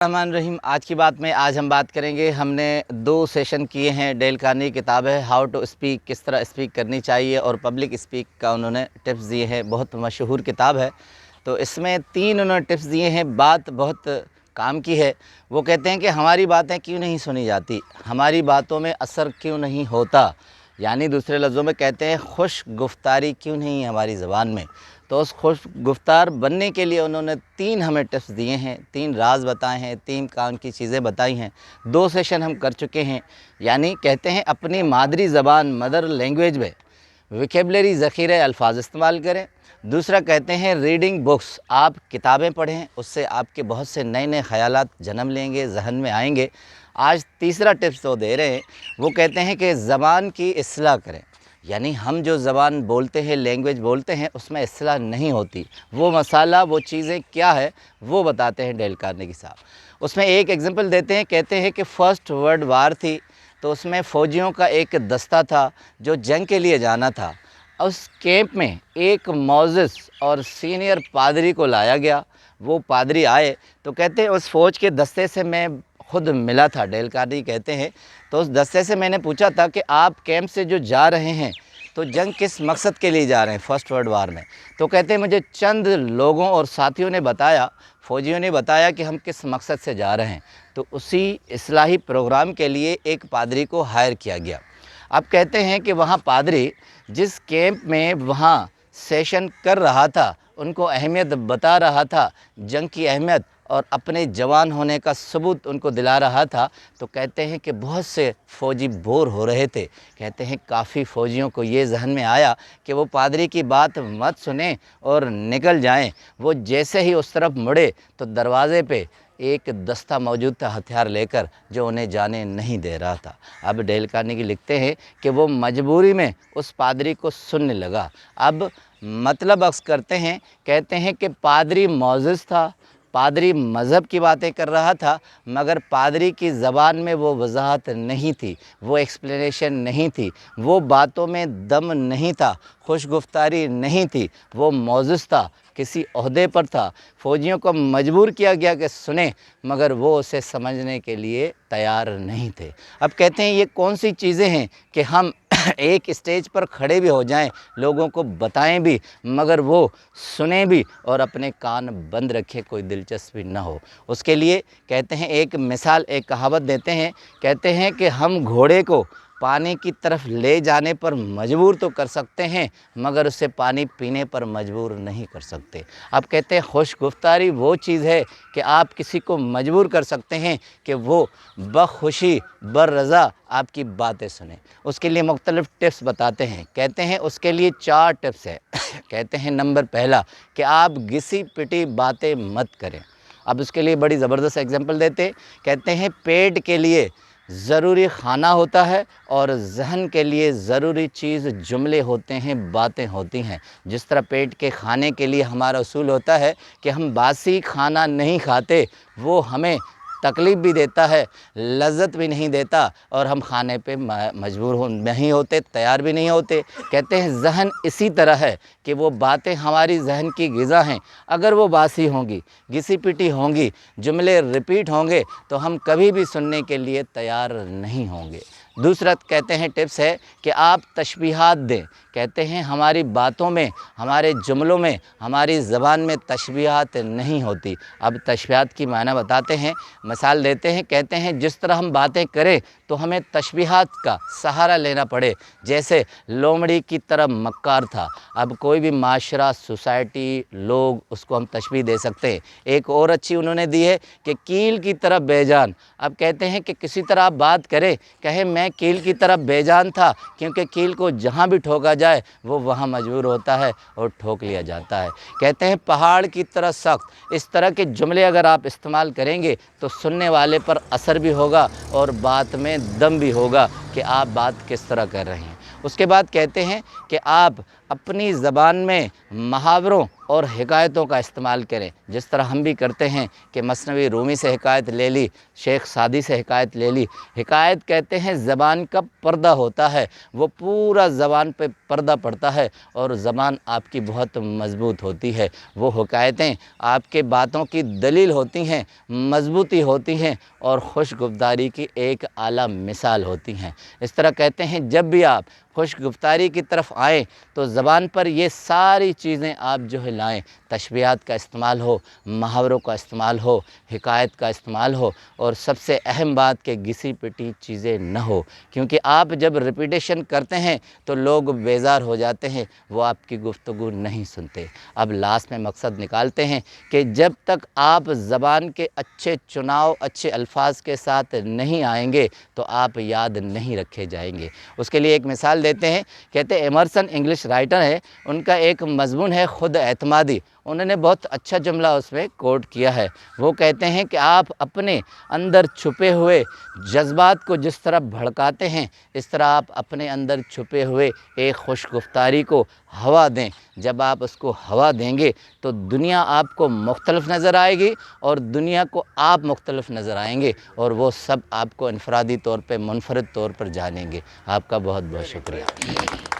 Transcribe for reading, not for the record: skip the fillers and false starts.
रहमान रहीम। आज की बात में आज हम बात करेंगे। हमने 2 सेशन किए हैं। डेल कार्नेगी की किताब है हाउ टू स्पीक, किस तरह स्पीक करनी चाहिए, और पब्लिक स्पीक का उन्होंने टिप्स दिए हैं। बहुत मशहूर किताब है। तो इसमें 3 उन्होंने टिप्स दिए हैं। बात बहुत काम की है। वो कहते हैं कि हमारी बातें क्यों नहीं सुनी जाती, हमारी बातों में असर क्यों नहीं होता, यानी दूसरे लफ्ज़ों में कहते हैं खुश गुफ्तारी क्यों नहीं है हमारी ज़बान में। तो उस खुश गुफ्तार बनने के लिए उन्होंने 3 हमें टिप्स दिए हैं, 3 राज बताए हैं, 3 काम की चीज़ें बताई हैं। 2 सेशन हम कर चुके हैं। यानी कहते हैं अपनी मादरी ज़बान मदर लैंग्वेज में वोकैबुलरी ज़ख़ीरे अल्फाज इस्तेमाल करें। दूसरा कहते हैं रीडिंग बुक्स, आप किताबें पढ़ें, उससे आपके बहुत से नए नए ख़यालात जन्म लेंगे, जहन में आएंगे। आज तीसरा टिप्स वो दे रहे हैं, वो कहते हैं कि ज़बान की इस्लाह करें। यानी हम जो ज़बान बोलते हैं, लैंग्वेज बोलते हैं, उसमें इस्लाह नहीं होती। वो मसाला, वो चीज़ें क्या है, वो बताते हैं डेल कार्नेगी साहब। उसमें एक एग्जांपल देते हैं। कहते हैं कि फर्स्ट वर्ल्ड वार थी, तो उसमें फ़ौजियों का एक दस्ता था जो जंग के लिए जाना था। उस कैंप में एक मौज़िज़ और सीनियर पादरी को लाया गया। वो पादरी आए तो कहते हैं उस फ़ौज के दस्ते से मैं खुद मिला था। डेल कार्नेगी कहते हैं तो उस दस्ते से मैंने पूछा था कि आप कैंप से जो जा रहे हैं तो जंग किस मकसद के लिए जा रहे हैं फर्स्ट वर्ल्ड वार में। तो कहते हैं मुझे चंद लोगों और साथियों ने बताया, फ़ौजियों ने बताया कि हम किस मकसद से जा रहे हैं। तो उसी इस्लाही प्रोग्राम के लिए एक पादरी को हायर किया गया। अब कहते हैं कि वहाँ पादरी जिस कैंप में वहाँ सेशन कर रहा था, उनको अहमियत बता रहा था, जंग की अहमियत, और अपने जवान होने का सबूत उनको दिला रहा था। तो कहते हैं कि बहुत से फ़ौजी बोर हो रहे थे। कहते हैं काफ़ी फ़ौजियों को ये जहन में आया कि वो पादरी की बात मत सुने और निकल जाएं। वो जैसे ही उस तरफ मुड़े तो दरवाज़े पे एक दस्ता मौजूद था हथियार लेकर, जो उन्हें जाने नहीं दे रहा था। अब डेल कार्नेगी लिखते हैं कि वो मजबूरी में उस पादरी को सुनने लगा। अब मतलब अक्स करते हैं, कहते हैं कि पादरी मौज़िज़ था, पादरी मज़हब की बातें कर रहा था, मगर पादरी की ज़बान में वो वजाहत नहीं थी, वो एक्सप्लेनेशन नहीं थी, वो बातों में दम नहीं था, खुशगुफ्तारी नहीं थी। वो मौज़िज़ था, किसी ओहदे पर था, फ़ौजियों को मजबूर किया गया कि सुने, मगर वो उसे समझने के लिए तैयार नहीं थे। अब कहते हैं ये कौन सी चीज़ें हैं कि हम एक स्टेज पर खड़े भी हो जाएं, लोगों को बताएं भी, मगर वो सुने भी और अपने कान बंद रखे, कोई दिलचस्पी ना हो। उसके लिए कहते हैं एक मिसाल, एक कहावत देते हैं। कहते हैं कि हम घोड़े को पानी की तरफ ले जाने पर मजबूर तो कर सकते हैं, मगर उसे पानी पीने पर मजबूर नहीं कर सकते। अब कहते हैं खुश गुफ्तारी वो चीज़ है कि आप किसी को मजबूर कर सकते हैं कि वो बख़ुशी बरज़ा आपकी बातें सुने। उसके लिए मुख्तलिफ़ टिप्स बताते हैं। कहते हैं उसके लिए 4 टिप्स है। कहते हैं नंबर पहला कि आप घिसी पिटी बातें मत करें। अब उसके लिए बड़ी ज़बरदस्त एग्जांपल देते। कहते हैं पेट के लिए ज़रूरी खाना होता है और जहन के लिए ज़रूरी चीज़ जुमले होते हैं, बातें होती हैं। जिस तरह पेट के खाने के लिए हमारा उसूल होता है कि हम बासी खाना नहीं खाते, वो हमें तकलीफ़ भी देता है, लज़्ज़त भी नहीं देता, और हम खाने पे मजबूर नहीं होते, तैयार भी नहीं होते। कहते हैं ज़हन इसी तरह है कि वो बातें हमारी जहन की ग़िज़ा हैं। अगर वो बासी होंगी, घिसी पिटी होंगी, जुमले रिपीट होंगे, तो हम कभी भी सुनने के लिए तैयार नहीं होंगे। दूसरा कहते हैं टिप्स है कि आप तशबीहात दें। कहते हैं हमारी बातों में, हमारे जुमलों में, हमारी ज़बान में तशबीहात नहीं होती। अब तशबीहात की मायना बताते हैं, मिसाल देते हैं। कहते हैं जिस तरह हम बातें करें तो हमें तशबीहात का सहारा लेना पड़े। जैसे लोमड़ी की तरह मक्कार था। अब कोई भी माशरा, सोसाइटी, लोग, उसको हम तशबीह दे सकते हैं। एक और अच्छी उन्होंने दी है कि कील की तरह बेजान। अब कहते हैं कि किसी तरह आप बात करें, कहें मैं कील की तरह बेजान था, क्योंकि कील को जहाँ भी ठोका जाए वो वहाँ मजबूर होता है और ठोक लिया जाता है। कहते हैं पहाड़ की तरह सख्त। इस तरह के जुमले अगर आप इस्तेमाल करेंगे तो सुनने वाले पर असर भी होगा और बात में दम भी होगा कि आप बात किस तरह कर रहे हैं। उसके बाद कहते हैं कि आप अपनी ज़बान में मुहावरों और हिकायतों का इस्तेमाल करें, जिस तरह हम भी करते हैं कि मसनवी रूमी से हिकायत ले ली, शेख सादी से हिकायत ले ली। हिकायत कहते हैं ज़बान का पर्दा होता है, वो पूरा ज़बान पे پردہ پڑتا ہے اور زبان آپ کی بہت مضبوط ہوتی ہے۔ وہ حکایتیں آپ کے باتوں کی دلیل ہوتی ہیں، مضبوطی ہوتی ہیں اور خوش گفتاری کی ایک اعلیٰ مثال ہوتی ہیں۔ اس طرح کہتے ہیں جب بھی آپ خوش گفتاری کی طرف آئیں تو زبان پر یہ ساری چیزیں آپ جو ہے لائیں، تشبیہات کا استعمال ہو، محاوروں کا استعمال ہو، حکایت کا استعمال ہو، اور سب سے اہم بات کہ گھسی پٹی چیزیں نہ ہو، کیونکہ آپ جب ریپیٹیشن کرتے ہیں تو لوگ بیزار ہو جاتے ہیں، وہ آپ کی گفتگو نہیں سنتے۔ اب لاسٹ میں مقصد نکالتے ہیں کہ جب تک آپ زبان کے اچھے چناؤ، اچھے الفاظ کے ساتھ نہیں آئیں گے تو آپ یاد نہیں رکھے جائیں گے۔ اس کے لیے ایک مثال دیتے ہیں، کہتے ہیں ایمرسن انگلش رائٹر ہے، ان کا ایک مضمون ہے خود اعتمادی۔ انہوں نے بہت اچھا جملہ اس میں کوٹ کیا ہے۔ وہ کہتے ہیں کہ آپ اپنے اندر چھپے ہوئے جذبات کو جس طرح بھڑکاتے ہیں، اس طرح آپ اپنے اندر چھپے ہوئے ایک خوش گفتاری کو ہوا دیں۔ جب آپ اس کو ہوا دیں گے تو دنیا آپ کو مختلف نظر آئے گی اور دنیا کو آپ مختلف نظر آئیں گے، اور وہ سب آپ کو انفرادی طور پہ، منفرد طور پر جانیں گے۔ آپ کا بہت بہت شکریہ۔